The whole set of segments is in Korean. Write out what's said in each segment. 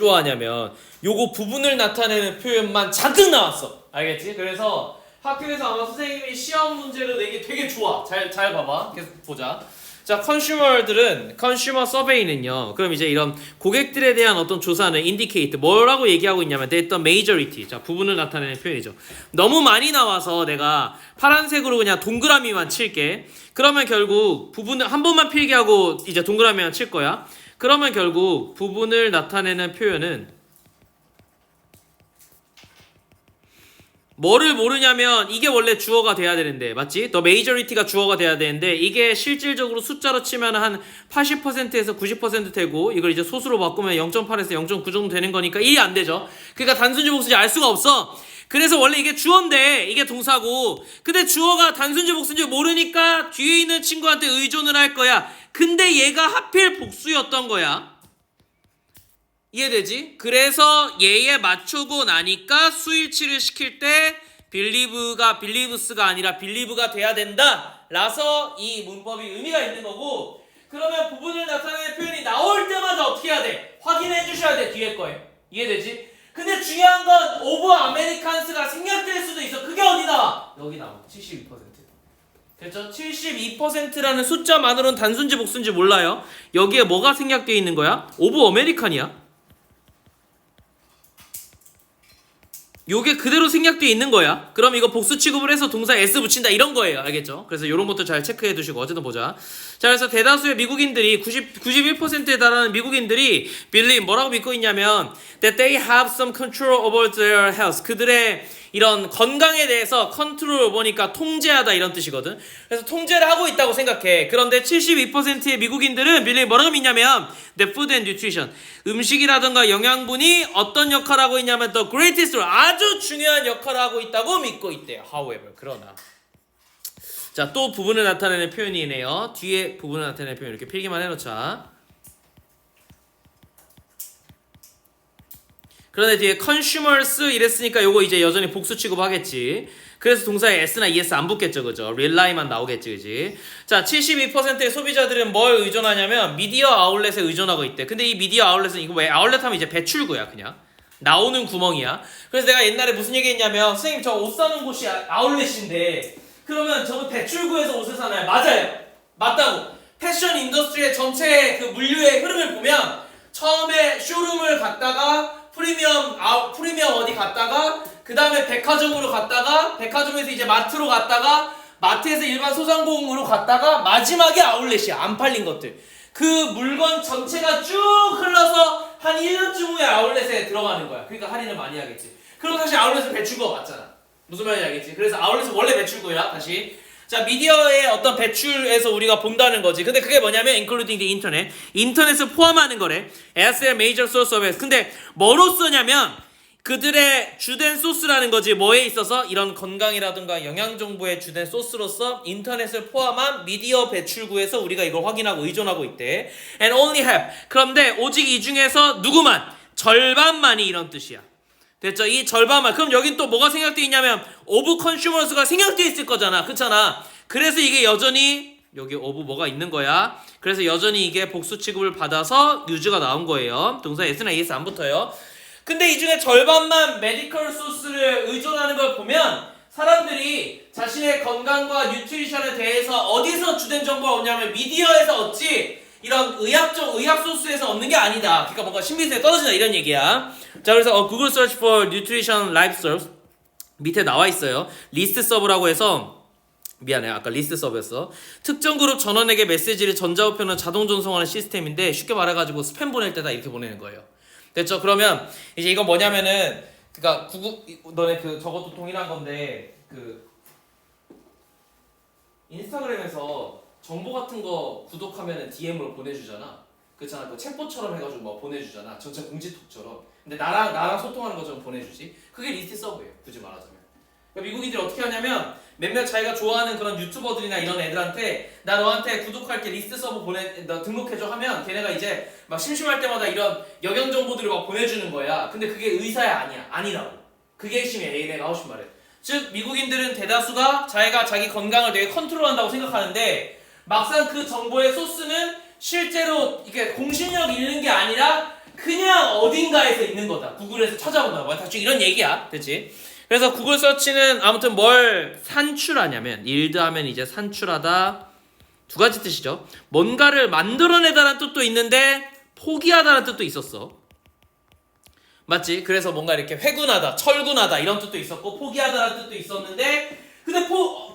좋아하냐면 요거 부분을 나타내는 표현만 잔뜩 나왔어. 알겠지? 그래서 학교에서 아마 선생님이 시험 문제로 내기 되게 좋아. 잘 봐봐. 계속 보자. 자, 컨슈머 서베이는요. 그럼 이제 이런 고객들에 대한 어떤 조사는 indicate 뭐라고 얘기하고 있냐면 the majority. 자, 부분을 나타내는 표현이죠. 너무 많이 나와서 내가 파란색으로 그냥 동그라미만 칠게. 그러면 결국 부분을 한 번만 필기하고 이제 동그라미만 칠 거야. 그러면 결국 부분을 나타내는 표현은 뭐를 모르냐면 이게 원래 주어가 돼야 되는데 맞지? The majority가 주어가 돼야 되는데 이게 실질적으로 숫자로 치면 한 80%에서 90% 되고 이걸 이제 소수로 바꾸면 0.8에서 0.9 정도 되는 거니까 1이 안 되죠. 그러니까 단순지 복수인지 알 수가 없어. 그래서 원래 이게 주어인데 이게 동사고 근데 주어가 단순지 복수인지 모르니까 뒤에 있는 친구한테 의존을 할 거야. 근데 얘가 하필 복수였던 거야. 이해되지? 그래서 얘에 맞추고 나니까 수일치를 시킬 때 believe가 아니라 believe가 돼야 된다 라서 이 문법이 의미가 있는 거고 그러면 부분을 나타내는 표현이 나올 때마다 어떻게 해야 돼? 확인해 주셔야 돼 뒤에 거에 이해되지? 근데 중요한 건 오브 아메리칸스가 생략될 수도 있어. 그게 어디 나와? 여기 나와. 72%. 됐죠? 72%라는 숫자만으로는 단순지 복수인지 몰라요. 여기에 뭐가 생략되어 있는 거야? 오브 아메리칸이야. 요게 그대로 생략되어 있는 거야. 그럼 이거 복수 취급을 해서 동사 s 붙인다 이런 거예요. 알겠죠? 그래서 이런 것도 잘 체크해 두시고 어쨌든 보자. 자, 그래서 대다수의 미국인들이 91%에 달하는 미국인들이 believe 뭐라고 믿고 있냐면 that they have some control over their health. 그들의 이런 건강에 대해서 컨트롤 보니까 통제하다 이런 뜻이거든. 그래서 통제를 하고 있다고 생각해. 그런데 72%의 미국인들은 believe 뭐라고 믿냐면 the food and nutrition. 음식이라든가 영양분이 어떤 역할을 하고 있냐면 the greatest role. 아주 중요한 역할을 하고 있다고 믿고 있대요. However, 그러나 자, 또 부분을 나타내는 표현이네요. 뒤에 부분을 나타내는 표현 이렇게 필기만 해놓자. 그런데 뒤에 consumers 이랬으니까 요거 이제 여전히 복수 취급하겠지. 그래서 동사에 s나 es 안 붙겠죠, 그죠? rely만 나오겠지, 그지? 자, 72%의 소비자들은 뭘 의존하냐면 미디어 아울렛에 의존하고 있대. 근데 이 미디어 아울렛은 이거 왜 아울렛 하면 이제 배출구야, 그냥 나오는 구멍이야. 그래서 내가 옛날에 무슨 얘기했냐면 선생님 저 옷 사는 곳이 아울렛인데 그러면 저거 배출구에서 옷을 사나요? 맞아요. 맞다고. 패션 인더스트리의 전체 그 물류의 흐름을 보면 처음에 쇼룸을 갔다가 프리미엄 어디 갔다가 그 다음에 백화점으로 갔다가 백화점에서 이제 마트로 갔다가 마트에서 일반 소상공으로 갔다가 마지막에 아울렛이야. 안 팔린 것들. 그 물건 전체가 쭉 흘러서 한 1년쯤 후에 아울렛에 들어가는 거야. 그러니까 할인을 많이 하겠지. 그럼 사실 아울렛은 배출구가 맞잖아. 무슨 말인지 알겠지? 그래서 아울렛은 원래 배출구야. 다시. 자, 미디어의 어떤 배출에서 우리가 본다는 거지. 근데 그게 뭐냐면 including the internet. 인터넷을 포함하는 거래. as their major source of it. 근데 뭐로써냐면 그들의 주된 소스라는 거지. 뭐에 있어서? 이런 건강이라든가 영양 정보의 주된 소스로서 인터넷을 포함한 미디어 배출구에서 우리가 이걸 확인하고 의존하고 있대. And only have. 그런데 오직 이 중에서 누구만? 절반만이 이런 뜻이야. 됐죠? 이 절반만. 그럼 여긴 또 뭐가 생략되어 있냐면 오브 컨슈머스가 생략되어 있을 거잖아. 그렇잖아. 그래서 이게 여전히 여기 오브 뭐가 있는 거야. 그래서 여전히 이게 복수 취급을 받아서 유즈가 나온 거예요. 동사 s나 es 안 붙어요. 근데 이 중에 절반만 메디컬 소스를 의존하는 걸 보면 사람들이 자신의 건강과 뉴트리션에 대해서 어디서 주된 정보를 얻냐면 미디어에서 얻지 이런 의학 소스에서 얻는 게 아니다. 그러니까 뭔가 신빙성이 떨어진다 이런 얘기야. 자, 그래서 Google Search for Nutrition Life Source 밑에 나와 있어요. 리스트 서브라고 해서 미안해 아까 리스트 서브였어. 특정 그룹 전원에게 메시지를 전자우편으로 자동 전송하는 시스템인데 쉽게 말해가지고 스팸 보낼 때다 이렇게 보내는 거예요. 됐죠? 그러면 이제 이건 뭐냐면은 그러니까 너네 그 저것도 동일한 건데 그 인스타그램에서 정보 같은 거 구독하면은 DM으로 보내주잖아. 그렇잖아. 그 챗봇처럼 해가지고 막 보내주잖아. 전체 공지톡처럼. 근데 나랑 소통하는 것처럼 보내주지. 그게 리스트 서브예요. 굳이 말하자면. 그러니까 미국인들이 어떻게 하냐면 몇몇 자기가 좋아하는 그런 유튜버들이나 이런 애들한테 나 너한테 구독할게 리스트 서브 너 등록해줘 하면 걔네가 이제 막 심심할 때마다 이런 영양 정보들을 막 보내주는 거야. 근데 그게 의사야 아니야. 아니라고. 그게 핵심이야. 내가 하고 싶은 말은. 즉 미국인들은 대다수가 자기가 자기 건강을 되게 컨트롤한다고 생각하는데 막상 그 정보의 소스는 실제로 이게 공신력 있는 게 아니라 그냥 어딘가에서 있는 거다. 구글에서 찾아본다. 뭐 대충 이런 얘기야. 그렇지? 그래서 구글 서치는 아무튼 뭘 산출하냐면 일드 하면 이제 산출하다 두 가지 뜻이죠. 뭔가를 만들어내다라는 뜻도 있는데 포기하다라는 뜻도 있었어. 맞지? 그래서 뭔가 이렇게 회군하다, 철군하다 이런 뜻도 있었고 포기하다라는 뜻도 있었는데 근데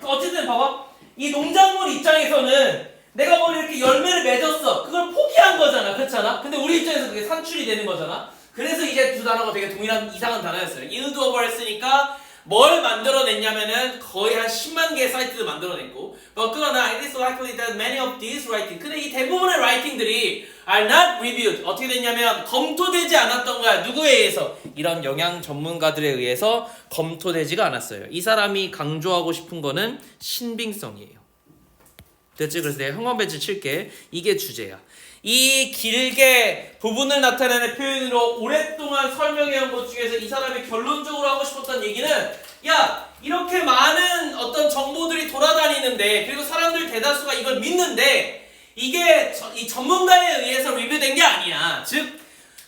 어쨌든 봐봐. 이 농작물 입장에서는 내가 뭐 이렇게 열매를 맺었어. 그걸 포기한 거잖아. 그렇잖아? 근데 우리 입장에서 그게 산출이 되는 거잖아. 그래서 이제 두 단어가 되게 동일한 이상한 단어였어요. yield over 했으니까 뭘 만들어냈냐면은 거의 한 10만 개의 사이트를 만들어냈고 그러나 it is likely that many of these writing 근데 이 대부분의 writing들이 are not reviewed 어떻게 됐냐면 검토되지 않았던 거야. 누구에 의해서? 이런 영양 전문가들에 의해서 검토되지가 않았어요. 이 사람이 강조하고 싶은 거는 신빙성이에요. 됐지? 그래서 내가 형광펜치 칠게. 이게 주제야. 이 길게 부분을 나타내는 표현으로 오랫동안 설명해온 것 중에서 이 사람이 결론적으로 하고 싶었던 얘기는 야 이렇게 많은 어떤 정보들이 돌아다니는데 그리고 사람들 대다수가 이걸 믿는데 이게 이 전문가에 의해서 리뷰된 게 아니야. 즉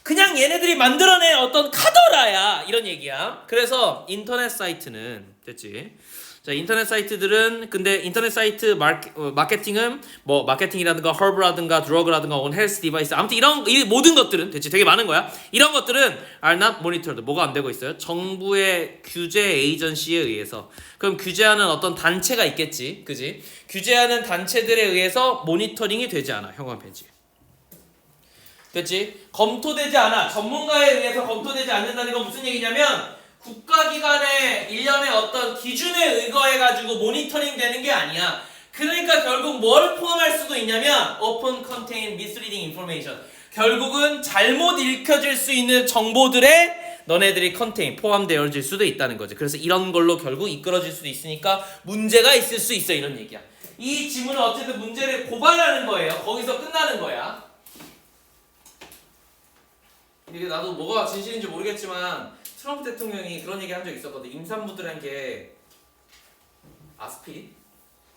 그냥 얘네들이 만들어낸 어떤 카더라야 이런 얘기야. 그래서 인터넷 사이트는 됐지? 자, 인터넷 사이트들은 근데 인터넷 사이트 마케팅은 뭐 마케팅이라든가 허브라든가 드러그라든가 혹은 헬스 디바이스 아무튼 이 모든 것들은 대체 되게 많은 거야. 이런 것들은 are not monitored. 뭐가 안 되고 있어요? 정부의 규제 에이전시에 의해서. 그럼 규제하는 어떤 단체가 있겠지. 그지? 규제하는 단체들에 의해서 모니터링이 되지 않아. 형광펜지. 됐지? 검토되지 않아. 전문가에 의해서 검토되지 않는다는 건 무슨 얘기냐면 국가기관의 일련의 어떤 기준에 의거해가지고 모니터링 되는 게 아니야. 그러니까 결국 뭘 포함할 수도 있냐면 open contain misleading information. 결국은 잘못 읽혀질 수 있는 정보들에 너네들이 contain 포함되어질 수도 있다는 거지. 그래서 이런 걸로 결국 이끌어질 수도 있으니까 문제가 있을 수 있어 이런 얘기야. 이 지문은 어쨌든 문제를 고발하는 거예요. 거기서 끝나는 거야. 이게 나도 뭐가 진실인지 모르겠지만 트럼프 대통령이 그런 얘기 한 적 있었거든. 임산부들에게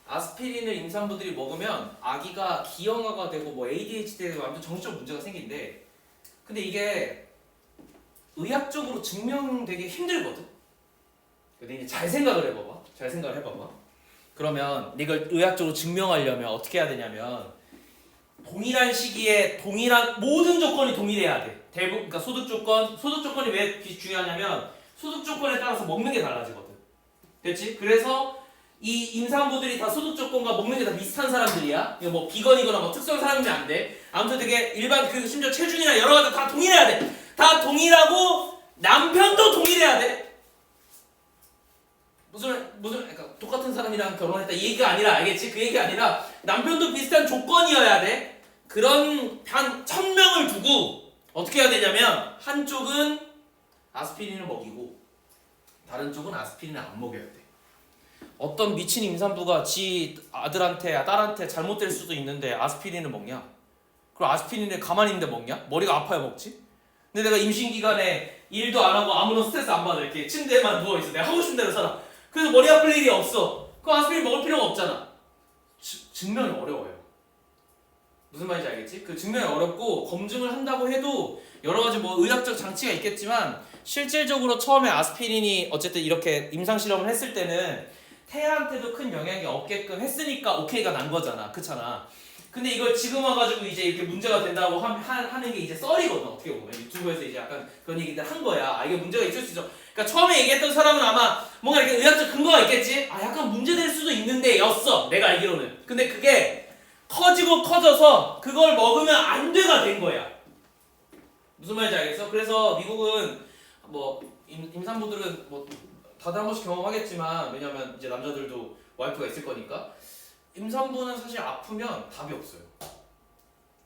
아스피린을 임산부들이 먹으면 아기가 기형아가 되고 뭐 ADHD 되고 아무튼 정신적 문제가 생긴대. 근데 이게 의학적으로 증명되기 힘들거든. 근데 잘 생각을 해봐봐. 그러면 이걸 의학적으로 증명하려면 어떻게 해야 되냐면 동일한 시기에 동일한 모든 조건이 동일해야 돼. 대부분 그러니까 소득 조건이 왜 중요하냐면 소득 조건에 따라서 먹는 게 달라지거든. 됐지? 그래서 이 임산부들이 다 소득 조건과 먹는 게 다 비슷한 사람들이야. 이거 뭐 비건이거나 뭐 특수한 사람이면 안 돼. 아무튼 되게 일반 그 심지어 체중이나 여러 가지 다 동일해야 돼. 다 동일하고 남편도 동일해야 돼. 무슨 그러니까 똑같은 사람이랑 결혼했다 이 얘기가 아니라 알겠지? 그 얘기가 아니라 남편도 비슷한 조건이어야 돼. 그런 한 1000명을 두고 어떻게 해야 되냐면 한쪽은 아스피린을 먹이고 다른 쪽은 아스피린을 안 먹여야 돼. 어떤 미친 임산부가 지 아들한테 딸한테 잘못될 수도 있는데 아스피린을 먹냐? 그럼 아스피린을 가만히 있는데 먹냐? 머리가 아파야 먹지? 근데 내가 임신 기간에 일도 안 하고 아무런 스트레스 안 받아 이렇게 침대에만 누워 있어. 내가 하고 싶은 대로 살아. 그래서 머리 아플 일이 없어. 그럼 아스피린 먹을 필요가 없잖아. 증명이 어려워요. 무슨 말인지 알겠지? 그 증명이 어렵고 검증을 한다고 해도 여러 가지 뭐 의학적 장치가 있겠지만 실질적으로 처음에 아스피린이 어쨌든 이렇게 임상 실험을 했을 때는 태아한테도 큰 영향이 없게끔 했으니까 오케이가 난 거잖아. 그렇잖아. 근데 이걸 지금 와가지고 이제 이렇게 문제가 된다고 하는 게 이제 썰이거든. 어떻게 보면 유튜브에서 이제 약간 그런 얘기들 한 거야. 아 이게 문제가 있을 수 있어. 그러니까 처음에 얘기했던 사람은 아마 뭔가 이렇게 의학적 근거가 있겠지. 아 약간 문제될 수도 있는데 였어. 내가 알기로는. 근데 그게 커지고 커져서 그걸 먹으면 안 돼가 된 거야. 무슨 말인지 알겠어? 그래서 미국은 뭐 임산부들은 뭐 다들 한 번씩 경험하겠지만 왜냐면 이제 남자들도 와이프가 있을 거니까 임산부는 사실 아프면 답이 없어요.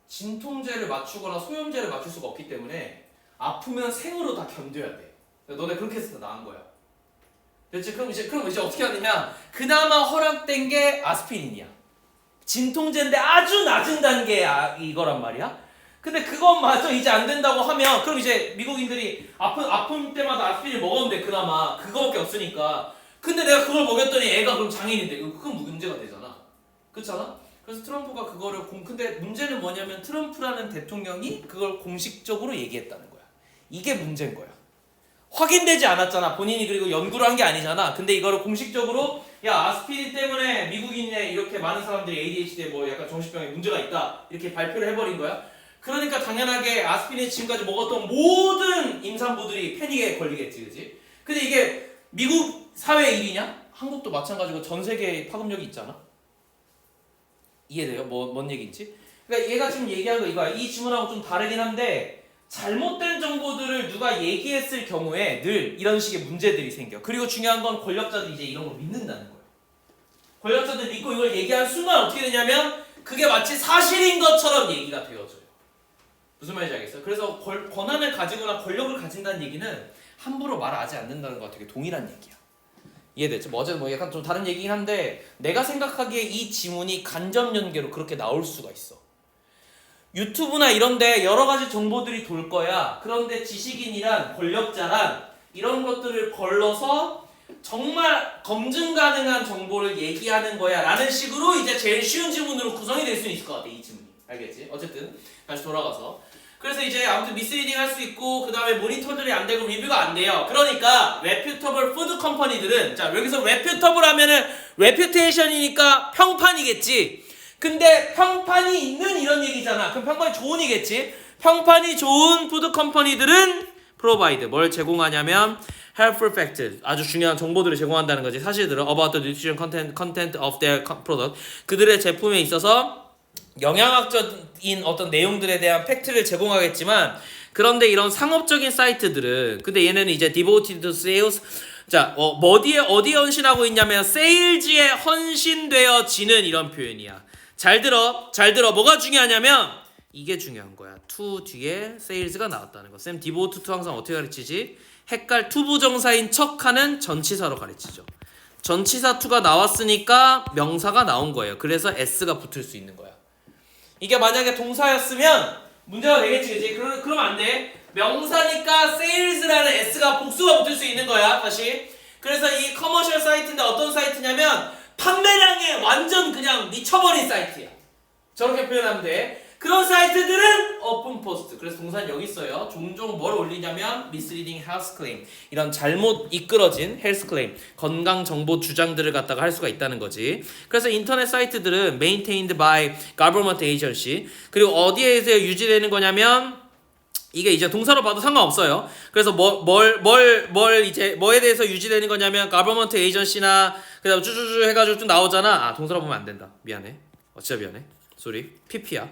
진통제를 맞추거나 소염제를 맞출 수가 없기 때문에 아프면 생으로 다 견뎌야 돼. 너네 그렇게 해서 다 나은 거야. 됐지? 그럼 이제 어떻게 하느냐? 그나마 허락된 게 아스피린이야. 진통제인데 아주 낮은 단계 이거란 말이야. 근데 그것마저 이제 안 된다고 하면 그럼 이제 미국인들이 아픈 때마다 아스피린 먹었는데 그나마 그거밖에 없으니까. 근데 내가 그걸 먹였더니 애가 그럼 장애인인데 그건 문제가 되잖아. 그렇잖아? 그래서 트럼프가 그거를 근데 문제는 뭐냐면 트럼프라는 대통령이 그걸 공식적으로 얘기했다는 거야. 이게 문제인 거야. 확인되지 않았잖아. 본인이 그리고 연구를 한 게 아니잖아. 근데 이거를 공식적으로 야 아스피린 때문에 미국인에 이렇게 많은 사람들이 ADHD에 뭐 약간 정신병에 문제가 있다 이렇게 발표를 해버린 거야. 그러니까 당연하게 아스피린 지금까지 먹었던 모든 임산부들이 패닉에 걸리겠지, 그지? 근데 이게 미국 사회 일이냐? 한국도 마찬가지고 전 세계에 파급력이 있잖아. 이해돼요? 뭔 얘기인지? 그러니까 얘가 지금 얘기한 거 이거야. 이 질문하고 좀 다르긴 한데 잘못된 정보들을 누가 얘기했을 경우에 늘 이런 식의 문제들이 생겨. 그리고 중요한 건 권력자들이 이제 이런 걸 믿는다는 거예요. 권력자들 믿고 이걸 얘기한 순간 어떻게 되냐면 그게 마치 사실인 것처럼 얘기가 되어져요. 무슨 말인지 알겠어요? 그래서 권한을 가지거나 권력을 가진다는 얘기는 함부로 말하지 않는다는 거와 되게 동일한 얘기야. 이해됐죠? 어제는 뭐 약간 좀 다른 얘기긴 한데 내가 생각하기에 이 지문이 간접 연계로 그렇게 나올 수가 있어. 유튜브나 이런데 여러 가지 정보들이 돌 거야. 그런데 지식인이란 권력자란 이런 것들을 걸러서 정말 검증 가능한 정보를 얘기하는 거야 라는 식으로 이제 제일 쉬운 지문으로 구성이 될 수 있을 것 같아. 이 지문이. 알겠지? 어쨌든 다시 돌아가서 그래서 이제 아무튼 미스리딩 할 수 있고 그 다음에 모니터들이 안 되고 리뷰가 안 돼요. 그러니까 reputable food company들은 자 여기서 reputable 하면은 reputation이니까 평판이겠지. 근데 평판이 있는 이런 얘기잖아. 그럼 평판이 좋은이겠지. 평판이 좋은 푸드 컴퍼니들은 provide 뭘 제공하냐면 helpful fact 아주 중요한 정보들을 제공한다는 거지. 사실들은 about the nutrition content of their product 그들의 제품에 있어서 영양학적인 어떤 내용들에 대한 팩트를 제공하겠지만 그런데 이런 상업적인 사이트들은 근데 얘네는 이제 devoted to sales 자 어디에 헌신하고 있냐면 세일즈에 헌신되어지는 이런 표현이야. 잘 들어 뭐가 중요하냐면 이게 중요한 거야. to 뒤에 sales가 나왔다는 거. 쌤 devote to 항상 어떻게 가르치지? 헷갈 to 부정사인 척하는 전치사로 가르치죠. 전치사 to가 나왔으니까 명사가 나온 거예요. 그래서 s가 붙을 수 있는 거야. 이게 만약에 동사였으면 문제가 되겠지, 그치? 그러면 안 돼. 명사니까 sales라는 s가 복수가 붙을 수 있는 거야. 다시. 그래서 이 커머셜 사이트인데 어떤 사이트냐면 판매량에 완전 그냥 미쳐버린 사이트야. 저렇게 표현하면 돼. 그런 사이트들은 open post. 그래서 동사는 여기 있어요. 종종 뭘 올리냐면 misleading health claim. 이런 잘못 이끌어진 health claim. 건강 정보 주장들을 갖다가 할 수가 있다는 거지. 그래서 인터넷 사이트들은 maintained by government agency. 그리고 어디에서 유지되는 거냐면 이게 이제 동사로 봐도 상관없어요. 그래서 이제 뭐에 대해서 유지되는 거냐면 government agency나 그다음 쭈쭈쭈 해가지고 좀 나오잖아. 아 동사로 보면 안 된다. 미안해. 진짜 미안해. 쏘리. PP야.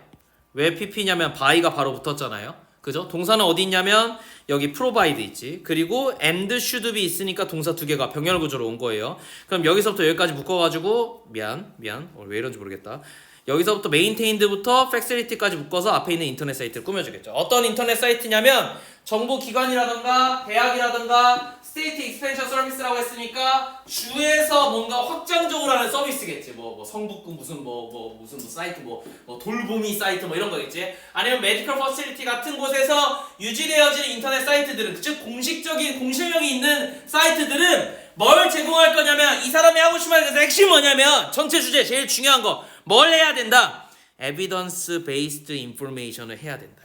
왜 PP냐면 by가 바로 붙었잖아요. 그죠? 동사는 어디 있냐면 여기 provide 있지. 그리고 and should be 있으니까 동사 두 개가 병렬 구조로 온 거예요. 그럼 여기서부터 여기까지 묶어가지고 미안. 왜 이런지 모르겠다. 여기서부터 메인테인드부터 facility까지 묶어서 앞에 있는 인터넷 사이트를 꾸며주겠죠. 어떤 인터넷 사이트냐면 정보기관이라던가 대학이라던가 스테이트 익스펜션 서비스라고 했으니까 주에서 뭔가 확장적으로 하는 서비스겠지. 뭐 성북구 무슨 사이트 돌보미 사이트 뭐 이런 거겠지. 아니면 메디컬 퍼실리티 같은 곳에서 유지되어지는 인터넷 사이트들은 즉 공식적인 공실력이 있는 사이트들은 뭘 제공할 거냐면 이 사람이 하고 싶은 말에서 핵심이 뭐냐면 전체 주제 제일 중요한 거 뭘 해야 된다? evidence based information을 해야 된다.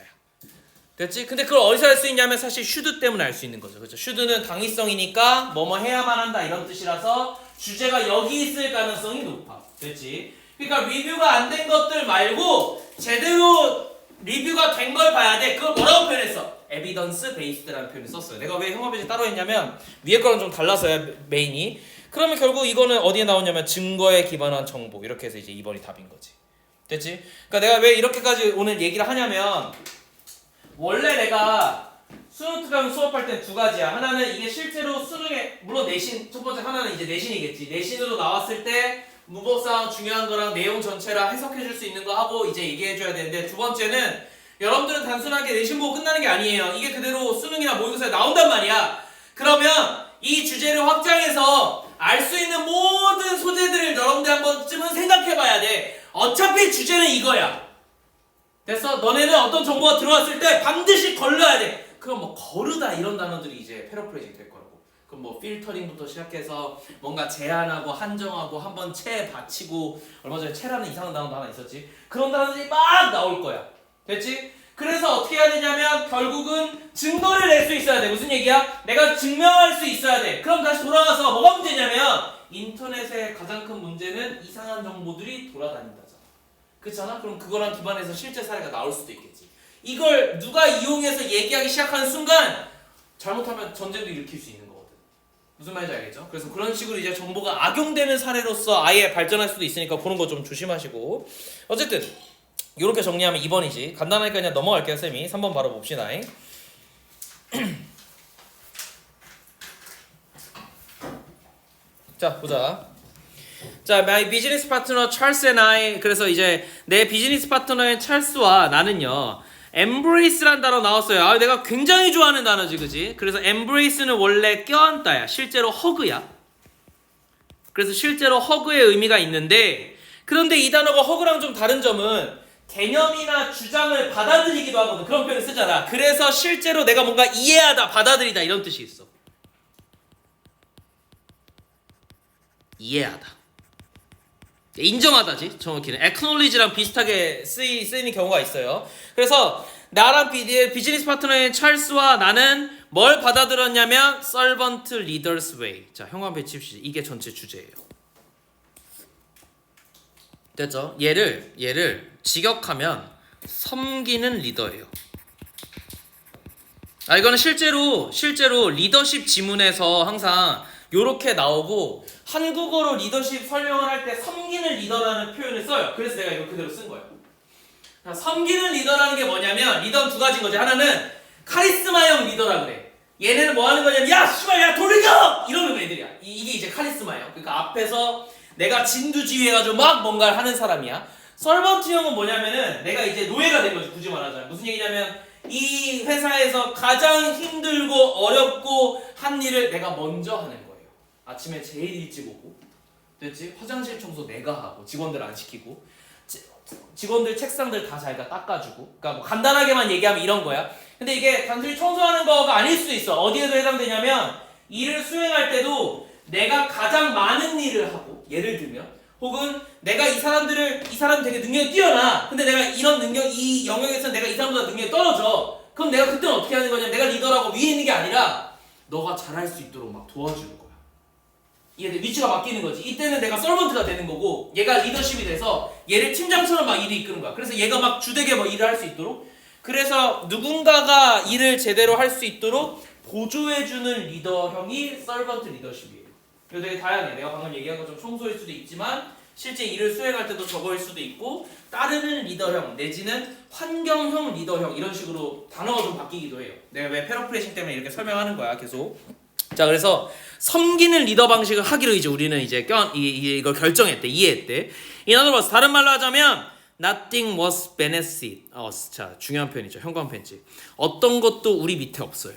됐지? 근데 그걸 어디서 할 수 있냐면 사실 should 때문에 알 수 있는 거죠. 그렇죠? should는 당위성이니까 뭐뭐 해야만 한다 이런 뜻이라서 주제가 여기 있을 가능성이 높아. 됐지? 그러니까 리뷰가 안 된 것들 말고 제대로 리뷰가 된 걸 봐야 돼. 그걸 뭐라고 표현했어? evidence based라는 표현을 썼어요. 내가 왜 형어 베이지 따로 했냐면 위에 거랑 좀 달라서요. 메인이. 그러면 결국 이거는 어디에 나오냐면 증거에 기반한 정보 이렇게 해서 이제 2번이 답인 거지. 됐지? 그러니까 내가 왜 이렇게까지 오늘 얘기를 하냐면 원래 내가 수능 특강 수업할 때 두 가지야. 하나는 이게 실제로 수능에 물론 내신 첫 번째 하나는 이제 내신이겠지. 내신으로 나왔을 때 문법상 중요한 거랑 내용 전체랑 해석해 줄 수 있는 거 하고 이제 얘기해 줘야 되는데 두 번째는 여러분들은 단순하게 내신 보고 끝나는 게 아니에요. 이게 그대로 수능이나 모의고사에 나온단 말이야. 그러면 이 주제를 확장해서 알 수 있는 모든 소재들을 여러분들 한 번쯤은 생각해 봐야 돼. 어차피 주제는 이거야. 됐어? 너네는 어떤 정보가 들어왔을 때 반드시 걸러야 돼. 그럼 뭐 거르다 이런 단어들이 이제 패러프레이징 될 거라고. 그럼 뭐 필터링부터 시작해서 뭔가 제한하고 한정하고 한번 채 받치고 얼마 전에 채라는 이상한 단어도 하나 있었지. 그런 단어들이 막 나올 거야. 됐지? 그래서 어떻게 해야 되냐면 결국은 증거를 낼 수 있어야 돼. 무슨 얘기야? 내가 증명할 수 있어야 돼. 그럼 다시 돌아가서 뭐가 문제냐면 인터넷의 가장 큰 문제는 이상한 정보들이 돌아다닌다잖아. 그렇잖아? 그럼 그거랑 기반해서 실제 사례가 나올 수도 있겠지. 이걸 누가 이용해서 얘기하기 시작하는 순간 잘못하면 전쟁도 일으킬 수 있는 거거든. 무슨 말인지 알겠죠? 그래서 그런 식으로 이제 정보가 악용되는 사례로서 아예 발전할 수도 있으니까 그런 거 좀 조심하시고. 어쨌든 이렇게 정리하면 2번이지. 간단하니까 그냥 넘어갈게요, 쌤이. 3번 바로 봅시다. 자, 보자. 자, my business partner Charles and I. 그래서 이제 내 비즈니스 파트너인 찰스와 나는요. embrace란 단어 나왔어요. 아, 내가 굉장히 좋아하는 단어지, 그지? 그래서 embrace는 원래 껴안다야. 실제로 허그야. 그래서 실제로 허그의 의미가 있는데, 그런데 이 단어가 허그랑 좀 다른 점은 개념이나 주장을 받아들이기도 하거든. 그런 표현을 쓰잖아. 그래서 실제로 내가 뭔가 이해하다, 받아들이다 이런 뜻이 있어. 이해하다. 인정하다지 정확히는 acknowledge랑 비슷하게 쓰이는 경우가 있어요. 그래서 나랑 비즈니스 파트너인 찰스와 나는 뭘 받아들였냐면 servant leaders way. 자, 형광펜 칩시다. 이게 전체 주제예요. 됐죠? 얘를 직역하면 섬기는 리더예요. 아, 이거는 실제로 리더십 지문에서 항상 요렇게 나오고 한국어로 리더십 설명을 할 때 섬기는 리더라는 표현을 써요. 그래서 내가 이거 그대로 쓴 거예요. 섬기는 리더라는 게 뭐냐면 리더는 두 가지인 거지. 하나는 카리스마형 리더라 그래. 얘네는 뭐 하는 거냐면 야 씨발 야 돌려! 이러는 애들이야. 이게 이제 카리스마예요. 그러니까 앞에서 내가 진두지휘해가지고 막 뭔가를 하는 사람이야. 서번트형은 뭐냐면은 내가 이제 노예가 된 거지. 굳이 말하자면 무슨 얘기냐면 이 회사에서 가장 힘들고 어렵고 한 일을 내가 먼저 하는 거예요. 아침에 제일 일찍 오고, 됐지? 화장실 청소 내가 하고 직원들 안 시키고 직원들 책상들 다 자기가 닦아주고. 그러니까 뭐 간단하게만 얘기하면 이런 거야. 근데 이게 단순히 청소하는 거가 아닐 수도 있어. 어디에도 해당되냐면 일을 수행할 때도 내가 가장 많은 일을 하고, 예를 들면 혹은 내가 이 사람 되게 능력이 뛰어나. 근데 내가 이런 이 영역에서 내가 이 사람보다 능력이 떨어져. 그럼 내가 그때는 어떻게 하는 거냐면 내가 리더라고 위에 있는 게 아니라 너가 잘할 수 있도록 막 도와주는 거야. 이게 위치가 바뀌는 거지. 이때는 내가 서번트가 되는 거고 얘가 리더십이 돼서 얘를 팀장처럼 막 일을 이끄는 거야. 그래서 얘가 막 주되게 뭐 일을 할 수 있도록, 그래서 누군가가 일을 제대로 할 수 있도록 보조해주는 리더형이 서번트 리더십이에요. 이거 되게 다양해. 내가 방금 얘기한 것처럼 청소일 수도 있지만 실제 일을 수행할 때도 저거일 수도 있고, 따르는 리더형 내지는 환경형 리더형 이런 식으로 단어가 좀 바뀌기도 해요. 내가 왜 패러프레이싱 때문에 이렇게 설명하는 거야 계속. 자, 그래서 섬기는 리더 방식을 하기로 이제 우리는 이제 이걸 결정했대, 이해했대. In other words, 다른 말로 하자면 nothing was beneath us. 자, 중요한 표현이죠. 형광펜지. 어떤 것도 우리 밑에 없어요.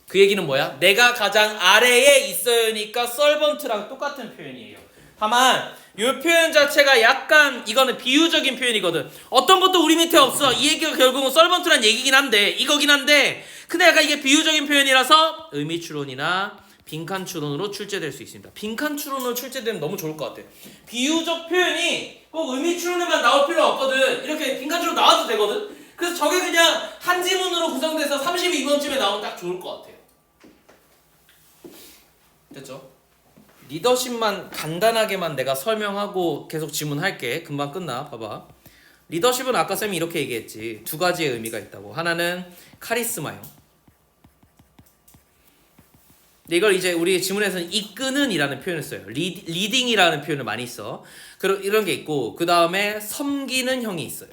그 얘기는 뭐야? 내가 가장 아래에 있어야 하니까 servant랑 똑같은 표현이에요. 다만 이 표현 자체가 약간 이거는 비유적인 표현이거든. 어떤 것도 우리 밑에 없어. 이 얘기가 결국은 servant란 얘기긴 한데 이거긴 한데, 근데 약간 이게 비유적인 표현이라서 의미 추론이나 빈칸 추론으로 출제될 수 있습니다. 빈칸 추론으로 출제되면 너무 좋을 것 같아. 비유적 표현이 꼭 의미 추론에만 나올 필요 없거든. 이렇게 빈칸 추론 나와도 되거든. 그래서 저게 그냥 한 지문으로 구성돼서 32번쯤에 나오면 딱 좋을 것 같아요. 됐죠? 리더십만 간단하게만 내가 설명하고 계속 질문할게. 금방 끝나. 봐봐. 리더십은 아까 쌤이 이렇게 얘기했지. 두 가지의 의미가 있다고. 하나는 카리스마형. 근데 이걸 이제 우리 지문에서는 이끄는 이라는 표현을 써요. 리딩이라는 표현을 많이 써. 이런 게 있고, 그 다음에 섬기는 형이 있어요.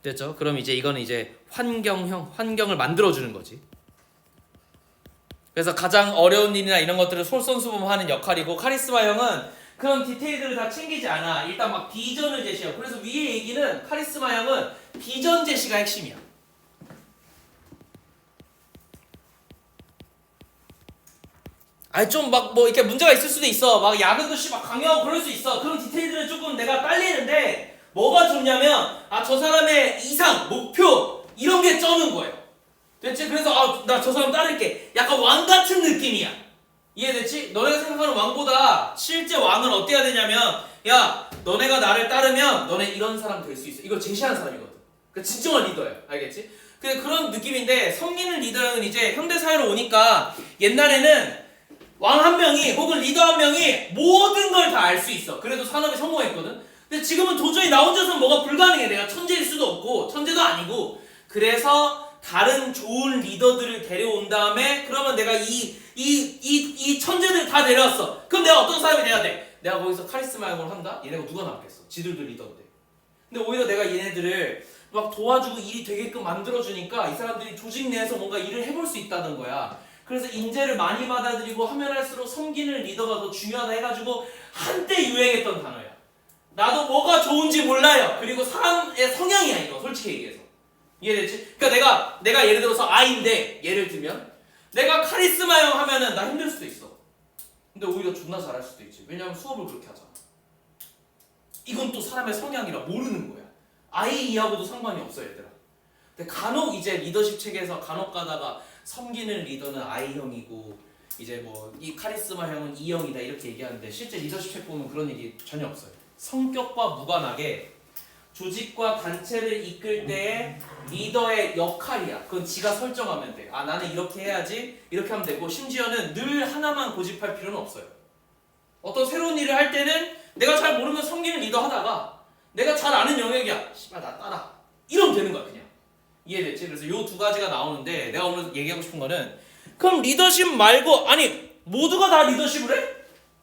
됐죠? 그럼 이제 이거는 이제 환경을 만들어주는 거지. 그래서 가장 어려운 일이나 이런 것들을 솔선수범하는 역할이고, 카리스마 형은 그런 디테일들을 다 챙기지 않아. 일단 막 비전을 제시해요. 그래서 위에 얘기는 카리스마 형은 비전 제시가 핵심이야. 아니 좀 막 뭐 이렇게 문제가 있을 수도 있어. 막 야근도 막 강요하고 그럴 수 있어. 그런 디테일들은 조금 내가 딸리는데, 뭐가 좋냐면 저 사람의 이상, 목표 이런 게 쩌는 거예요. 됐지? 그래서 나 저 사람 따를게. 약간 왕 같은 느낌이야. 이해됐지? 너네가 생각하는 왕보다 실제 왕은 어때야 되냐면 야 너네가 나를 따르면 너네 이런 사람 될 수 있어. 이걸 제시하는 사람이거든. 그러니까 진정한 리더야. 알겠지? 그런 느낌인데 섬기는 리더는 이제 현대사회로 오니까 옛날에는 왕 한 명이 혹은 리더 한 명이 모든 걸 다 알 수 있어. 그래도 산업이 성공했거든. 근데 지금은 도저히 나 혼자서는 뭐가 불가능해. 내가 천재일 수도 없고 천재도 아니고. 그래서 다른 좋은 리더들을 데려온 다음에 그러면 내가 이 천재들 다 데려왔어. 그럼 내가 어떤 사람이 돼야 돼? 내가 거기서 카리스마 역을 한다? 얘네가 누가 남겠어? 지들도 리더인데. 근데 오히려 내가 얘네들을 막 도와주고 일이 되게끔 만들어주니까 이 사람들이 조직 내에서 뭔가 일을 해볼 수 있다는 거야. 그래서 인재를 많이 받아들이고 하면 할수록 섬기는 리더가 더 중요하다 해가지고 한때 유행했던 단어야. 나도 뭐가 좋은지 몰라요. 그리고 사람의 성향이야 이거 솔직히 얘기해서. 이해됐지? 그러니까 내가 예를 들어서 아이인데 예를 들면 내가 카리스마형 하면은 나 힘들 수도 있어. 근데 오히려 존나 잘할 수도 있지. 왜냐면 수업을 그렇게 하잖아. 이건 또 사람의 성향이라 모르는 거야. 아이하고도 상관이 없어 얘들아. 근데 간혹 이제 리더십 체계에서 간혹 가다가 섬기는 리더는 I형이고 이제 뭐 이 카리스마형은 E형이다 이렇게 얘기하는데 실제 리더십 책 보면 그런 얘기 전혀 없어요. 성격과 무관하게 조직과 단체를 이끌 때의 리더의 역할이야. 그건 지가 설정하면 돼. 아 나는 이렇게 해야지 이렇게 하면 되고 심지어는 늘 하나만 고집할 필요는 없어요. 어떤 새로운 일을 할 때는 내가 잘 모르면 섬기는 리더 하다가 내가 잘 아는 영역이야. 씨발 나 따라. 이러면 되는 거야 그냥. 이해됐지? 그래서 요 두 가지가 나오는데 내가 오늘 얘기하고 싶은 거는 그럼 리더십 말고 아니 모두가 다 리더십을 해?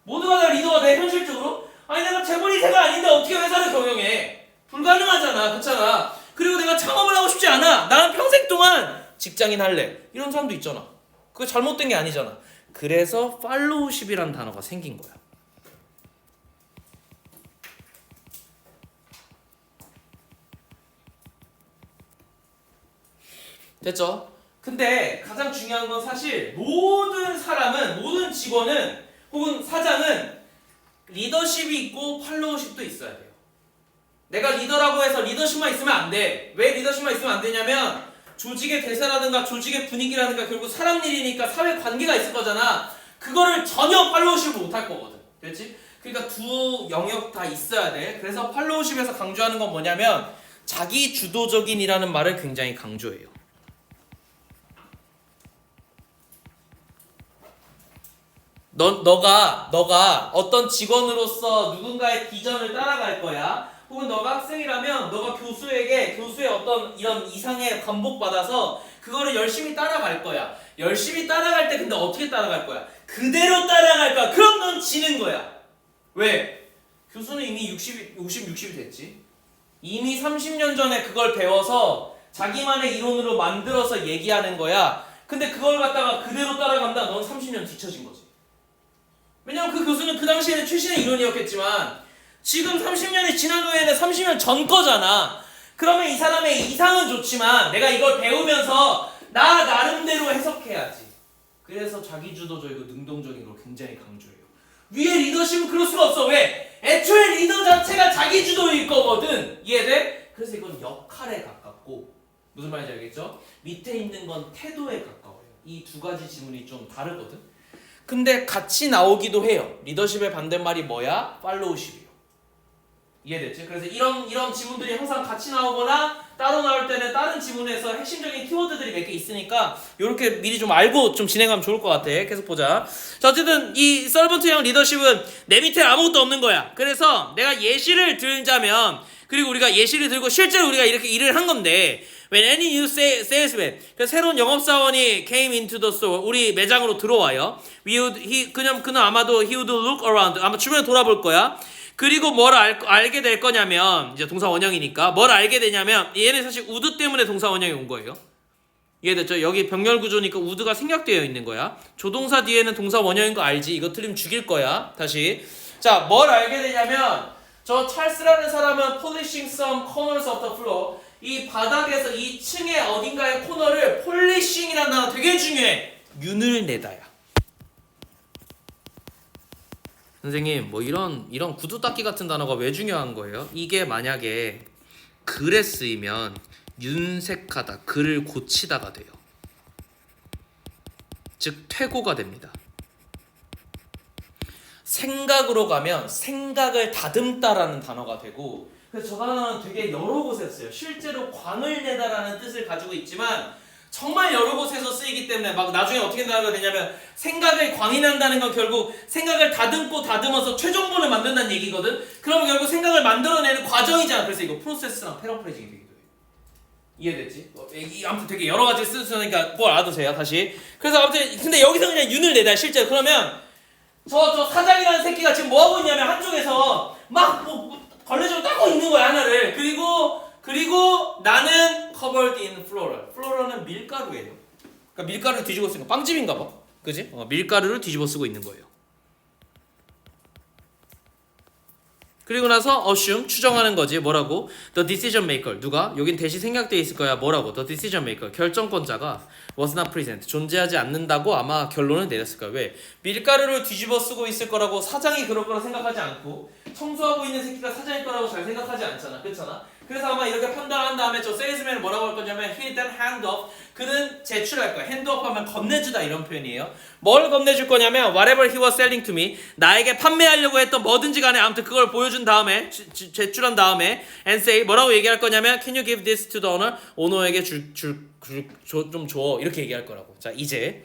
모두가 다 리더가 돼 현실적으로? 아니 내가 재벌 2세가 아닌데 어떻게 회사를 경영해? 불가능하잖아. 그렇잖아. 그리고 내가 창업을 하고 싶지 않아. 나는 평생 동안 직장인 할래. 이런 사람도 있잖아. 그게 잘못된 게 아니잖아. 그래서 팔로우십이라는 단어가 생긴 거야. 됐죠? 근데 가장 중요한 건 사실 모든 사람은 모든 직원은 혹은 사장은 리더십이 있고 팔로우십도 있어야 돼요. 내가 리더라고 해서 리더십만 있으면 안 돼. 왜 리더십만 있으면 안 되냐면 조직의 대세라든가 조직의 분위기라든가 결국 사람 일이니까 사회 관계가 있을 거잖아. 그거를 전혀 팔로우십을 못 할 거거든. 그렇지? 그러니까 두 영역 다 있어야 돼. 그래서 팔로우십에서 강조하는 건 뭐냐면 자기 주도적인이라는 말을 굉장히 강조해요. 너가 어떤 직원으로서 누군가의 비전을 따라갈 거야. 혹은 너가 학생이라면 너가 교수의 어떤 이런 이상의 감복받아서 그거를 열심히 따라갈 거야. 열심히 따라갈 때 근데 어떻게 따라갈 거야? 그대로 따라갈 거야. 그럼 넌 지는 거야. 왜? 교수는 이미 60 됐지. 이미 30년 전에 그걸 배워서 자기만의 이론으로 만들어서 얘기하는 거야. 근데 그걸 갖다가 그대로 따라간다. 넌 30년 뒤처진 거지. 왜냐면 그 교수는 그 당시에는 최신의 이론이었겠지만 지금 30년이 지난 후에는 30년 전 거잖아. 그러면 이 사람의 이상은 좋지만 내가 이걸 배우면서 나 나름대로 해석해야지. 그래서 자기주도적이고 능동적인 걸 굉장히 강조해요. 위에 리더십은 그럴 수가 없어. 왜? 애초에 리더 자체가 자기주도일 거거든. 이해돼? 그래서 이건 역할에 가깝고 무슨 말인지 알겠죠? 밑에 있는 건 태도에 가까워요. 이 두 가지 지문이 좀 다르거든. 근데 같이 나오기도 해요. 리더십의 반대말이 뭐야? 팔로우십이요. 이해됐지? 그래서 이런 지문들이 항상 같이 나오거나 따로 나올 때는 다른 지문에서 핵심적인 키워드들이 몇 개 있으니까 이렇게 미리 좀 알고 좀 진행하면 좋을 것 같아. 계속 보자. 자, 어쨌든 이 서번트형 리더십은 내 밑에 아무것도 없는 거야. 그래서 내가 예시를 들자면 그리고 우리가 예시를 들고 실제로 우리가 이렇게 일을 한 건데 When any new salesman, 새로운 영업사원이 came into the store, 우리 매장으로 들어와요. 그는 아마도 he would look around, 아마 주변에 돌아볼 거야. 그리고 뭘 알게 될 거냐면, 이제 동사 원형이니까, 뭘 알게 되냐면, 얘는 사실 would 때문에 동사 원형이 온 거예요. 이해됐죠? 여기 병렬 구조니까 would가 생략되어 있는 거야. 조동사 뒤에는 동사 원형인 거 알지? 이거 틀리면 죽일 거야. 다시. 자, 뭘 알게 되냐면, 저 찰스라는 사람은 polishing some corners of the floor. 이 바닥에서 2층의 어딘가의 코너를 폴리싱이라는 단어 되게 중요해. 윤을 내다야. 선생님 뭐 이런 구두 닦기 같은 단어가 왜 중요한 거예요? 이게 만약에 글에 쓰이면 윤색하다, 글을 고치다가 돼요. 즉 퇴고가 됩니다. 생각으로 가면 생각을 다듬다라는 단어가 되고, 그래서 저 단어는 되게 여러 곳에 써요. 실제로 광을 내다라는 뜻을 가지고 있지만 정말 여러 곳에서 쓰이기 때문에 막 나중에 어떻게 나가게 되냐면 생각을 광인한다는 건 결국 생각을 다듬고 다듬어서 최종본을 만든다는 얘기거든. 그럼 결국 생각을 만들어내는 과정이잖아. 그래서 이거 프로세스랑 패러프레이징이 되기도 해. 이해됐지? 아무튼 되게 여러 가지 쓰니까 뭘 알아두세요. 다시. 그래서 아무튼 근데 여기서 그냥 윤을 내다 실제. 그러면 저 사장이라는 새끼가 지금 뭐 하고 있냐면 한쪽에서 막 걸레질을 따고 있는 거야 하나를. 그리고 나는 covered in flour. flour는 밀가루예요. 그러니까 밀가루를 뒤집어 쓰는 거. 빵집인가 봐. 그지? 밀가루를 뒤집어 쓰고 있는 거예요. 그리고 나서 assume 추정하는 거지. 뭐라고? The decision maker. 누가? 여긴 대시 생략되어 있을 거야. 뭐라고? The decision maker. 결정권자가 was not present. 존재하지 않는다고 아마 결론을 내렸을 거야. 왜? 밀가루를 뒤집어 쓰고 있을 거라고 사장이 그럴 거라 생각하지 않고 청소하고 있는 새끼가 사장일 거라고 잘 생각하지 않잖아. 그렇잖아? 그래서 아마 이렇게 판단한 다음에 저 세일즈맨은 뭐라고 할 거냐면 he then hand off. 그는 제출할 거야. hand off 하면 건네주다 이런 표현이에요. 뭘 건네줄 거냐면 whatever he was selling to me. 나에게 판매하려고 했던 뭐든지 간에 아무튼 그걸 보여준 다음에 제출한 다음에 and say 뭐라고 얘기할 거냐면 can you give this to the owner? 오너에게 좀 줘. 이렇게 얘기할 거라고. 자 이제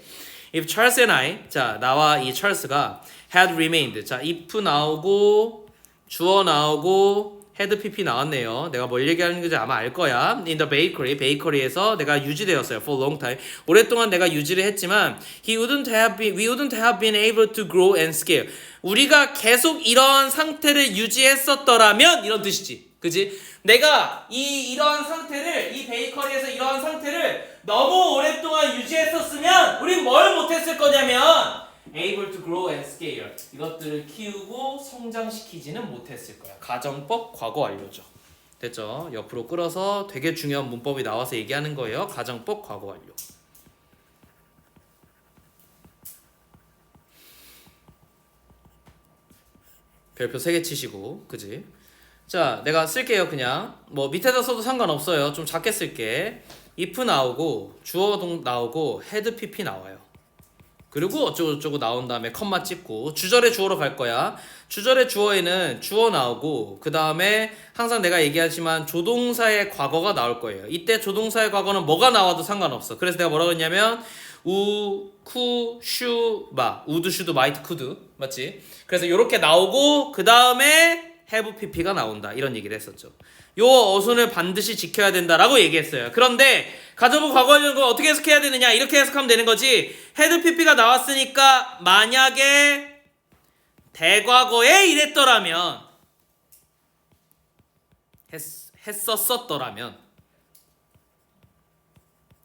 if Charles and I 자 나와 이 찰스가 had remained. 자 if 나오고 주어 나오고 헤드 PP 나왔네요. 내가 뭘 얘기하는 건지 아마 알 거야. In the bakery, 베이커리에서 내가 유지되었어요. For a long time. 오랫동안 내가 유지를 했지만 we wouldn't have been able to grow and scale. 우리가 계속 이런 상태를 유지했었더라면 이런 뜻이지. 그지? 내가 이러한 상태를 이 베이커리에서 이러한 상태를 너무 오랫동안 유지했었으면 우린 뭘 못했을 거냐면 able to grow and scale. 이것들을 키우고 성장시키지는 못했을 거야. 가정법 과거 완료죠. 됐죠? 옆으로 끌어서 되게 중요한 문법이 나와서 얘기하는 거예요. 가정법 과거 완료. 별표 3개 치시고, 그지? 자, 내가 쓸게요. 그냥 뭐 밑에다 써도 상관없어요. 좀 작게 쓸게. if 나오고 주어 나오고 헤드 PP 나와요. 그리고 어쩌고저쩌고 나온 다음에 컴마 찍고 주절의 주어로 갈 거야. 주절의 주어에는 주어 나오고 그 다음에 항상 내가 얘기하지만 조동사의 과거가 나올 거예요. 이때 조동사의 과거는 뭐가 나와도 상관없어. 그래서 내가 뭐라고 했냐면 우, 쿠, 슈, 마 우드, 슈드, 마이트, 쿠드 맞지? 그래서 이렇게 나오고 그 다음에 have pp가 나온다 이런 얘기를 했었죠. 요 어순을 반드시 지켜야 된다라고 얘기했어요. 그런데 가정법 과거 완료는 걸 어떻게 해석해야 되느냐 이렇게 해석하면 되는 거지. had pp가 나왔으니까 만약에 대과거에 이랬더라면 했었었더라면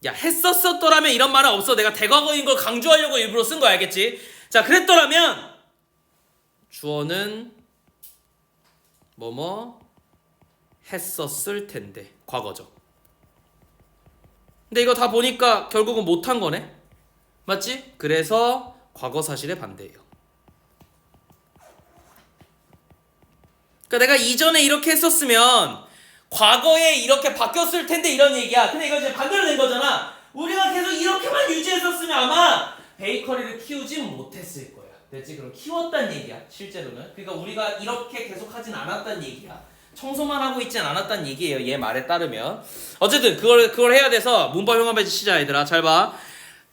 야 했었었더라면 이런 말은 없어. 내가 대과거인 걸 강조하려고 일부러 쓴 거 알겠지? 자 그랬더라면 주어는 뭐뭐 했었을 텐데 과거죠. 근데 이거 다 보니까 결국은 못한 거네. 맞지? 그래서 과거 사실의 반대예요. 그러니까 내가 이전에 이렇게 했었으면 과거에 이렇게 바뀌었을 텐데 이런 얘기야. 근데 이거 이제 반대로 된 거잖아. 우리가 계속 이렇게만 유지했었으면 아마 베이커리를 키우지 못했을 거야. 됐지? 그럼 키웠단 얘기야. 실제로는. 그러니까 우리가 이렇게 계속 하진 않았단 얘기야. 청소만 하고 있진 않았단 얘기예요. 얘 말에 따르면. 어쨌든 그걸 해야 돼서 문법 형광 배지 치자 얘들아. 잘 봐.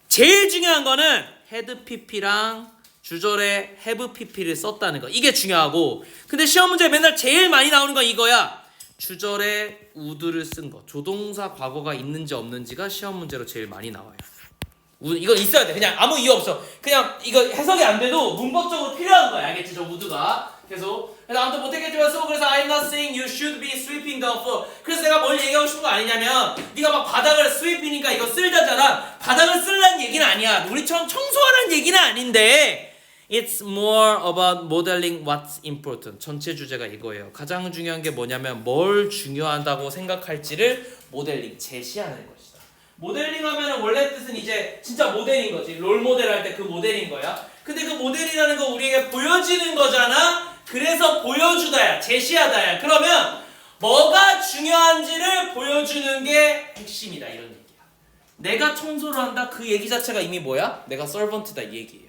제일 중요한 거는 had pp랑 주절에 have pp를 썼다는 거. 이게 중요하고. 근데 시험 문제에 맨날 제일 많이 나오는 건 이거야. 주절에 would를 쓴 거. 조동사 과거가 있는지 없는지가 시험 문제로 제일 많이 나와요. 이거 있어야 돼. 그냥 아무 이유 없어. 그냥 이거 해석이 안 돼도 문법적으로 필요한 거야. 알겠지? 저 would가. 계속. 그래서 아무튼 못했겠지만 쓰고 그래서 I'm not saying you should be sweeping the floor. 그래서 내가 뭘 얘기하고 싶은 거 아니냐면 네가 막 바닥을 sweep이니까 이거 쓸다잖아. 바닥을 쓸라는 얘기는 아니야. 우리처럼 청소하라는 얘기는 아닌데 It's more about modeling what's important. 전체 주제가 이거예요. 가장 중요한 게 뭐냐면 뭘 중요하다고 생각할지를 모델링, 제시하는 것이다. 모델링 하면은 원래 뜻은 이제 진짜 모델인 거지. 롤 모델 할 때 그 모델인 거야. 근데 그 모델이라는 거 우리에게 보여지는 거잖아. 그래서 보여주다야, 제시하다야. 그러면 뭐가 중요한지를 보여주는 게 핵심이다 이런 얘기야. 내가 청소를 한다 그 얘기 자체가 이미 뭐야? 내가 서번트다 이 얘기예요.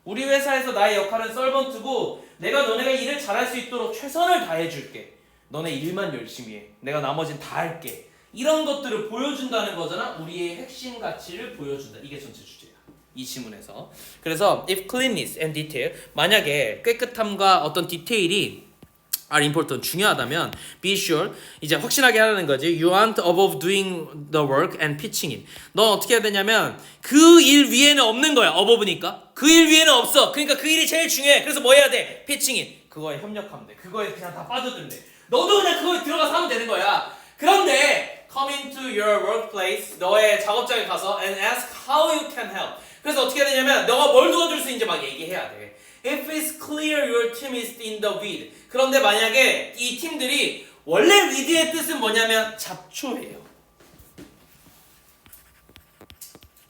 우리 회사에서 나의 역할은 서번트고 내가 너네가 일을 잘할 수 있도록 최선을 다해줄게. 너네 일만 열심히 해. 내가 나머지는 다 할게. 이런 것들을 보여준다는 거잖아. 우리의 핵심 가치를 보여준다. 이게 전체 주제야. 이 지문에서. 그래서 if cleanliness and detail, 만약에 깨끗함과 어떤 디테일이 are important, 중요하다면 be sure, 이제 확신하게 하라는 거지. You aren't above doing the work and pitching in. 넌 어떻게 해야 되냐면 그 일 위에는 없는 거야. above니까. 그 일 위에는 없어. 그러니까 그 일이 제일 중요해. 그래서 뭐 해야 돼? pitching in. 그거에 협력하면 돼. 그거에 그냥 다 빠져들면 돼. 너도 그냥 그거에 들어가서 하면 되는 거야. 그런데 come into your workplace, 너의 작업장에 가서 and ask how you can help. 그래서 어떻게 해야 되냐면 너가 뭘 도와줄 수 있는지 막 얘기해야 돼. If it's clear your team is in the weed. 그런데 만약에 이 팀들이 원래 weed의 뜻은 뭐냐면 잡초예요.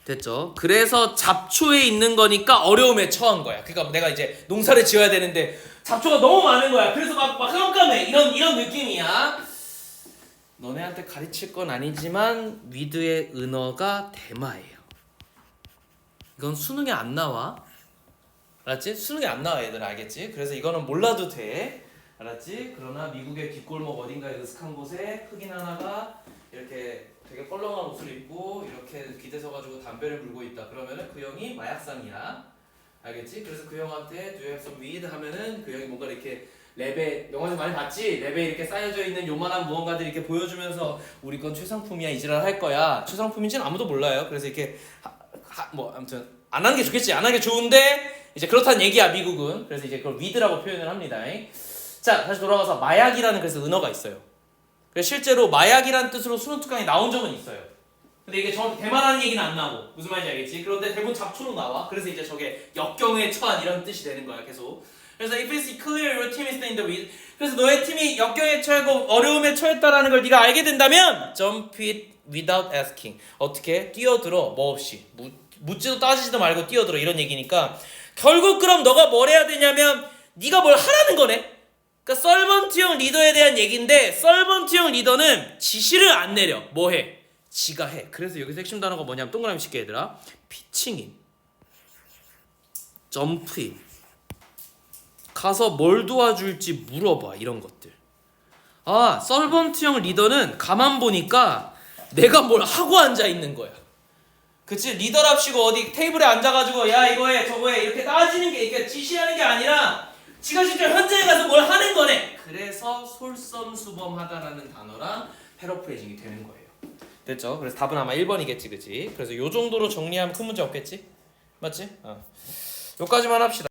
됐죠? 그래서 잡초에 있는 거니까 어려움에 처한 거야. 그러니까 내가 이제 농사를 지어야 되는데 잡초가 너무 많은 거야. 그래서 막 깜깜해. 이런 느낌이야. 너네한테 가르칠 건 아니지만 위드의 은어가 대마예요. 이건 수능에 안 나와. 알았지? 수능에 안 나와 얘들 알겠지? 그래서 이거는 몰라도 돼. 알았지? 그러나 미국의 뒷골목 어딘가에 으슥한 곳에 흑인 하나가 이렇게 되게 껄렁한 옷을 입고 이렇게 기대 서가지고 담배를 불고 있다. 그러면은 그 형이 마약상이야. 알겠지? 그래서 그 형한테 Do you have some weed? 하면은 그 형이 뭔가 이렇게 랩에 영화에서 많이 봤지? 랩에 이렇게 쌓여져 있는 요만한 무언가들 이렇게 보여주면서 우리 건 최상품이야 이지랄 할 거야. 최상품인지는 아무도 몰라요. 그래서 이렇게 뭐 아무튼 안 하는 게 좋겠지. 안 하는 게 좋은데 이제 그렇다는 얘기야 미국은. 그래서 이제 그걸 위드라고 표현을 합니다. 자 다시 돌아가서 마약이라는 그래서 은어가 있어요. 그래서 실제로 마약이라는 뜻으로 수능 특강에 나온 적은 있어요. 근데 이게 정확히 대만하는 얘기는 안 나오고 무슨 말인지 알겠지? 그런데 대부분 잡초로 나와. 그래서 이제 저게 역경에 처한 이런 뜻이 되는 거야 계속. 그래서 if it's clear your team is in the weed. 그래서 너의 팀이 역경에 처하고 어려움에 처했다라는 걸 네가 알게 된다면 jump it without asking. 어떻게? 뛰어들어 뭐 없이. 묻지도 따지지도 말고 뛰어들어 이런 얘기니까 결국 그럼 너가 뭘 해야 되냐면 네가 뭘 하라는 거네. 그러니까 서번트형 리더에 대한 얘기인데 서번트형 리더는 지시를 안 내려. 뭐 해? 지가 해. 그래서 여기서 핵심 단어가 뭐냐면 동그라미 칠게 얘들아. 피칭인, 점프인, 가서 뭘 도와줄지 물어봐. 이런 것들. 아 서번트형 리더는 가만 보니까 내가 뭘 하고 앉아 있는 거야. 그치? 리더랍시고 어디 테이블에 앉아가지고 야 이거 해 저거 해 이렇게 따지는 게 이렇게 지시하는 게 아니라 지가 진짜 현장에 가서 뭘 하는 거네. 그래서 솔선수범하다라는 단어랑 패러프레이징이 되는 거예요. 됐죠? 그래서 답은 아마 1번이겠지 그치? 그래서 요 정도로 정리하면 큰 문제 없겠지? 맞지? 요까지만 합시다.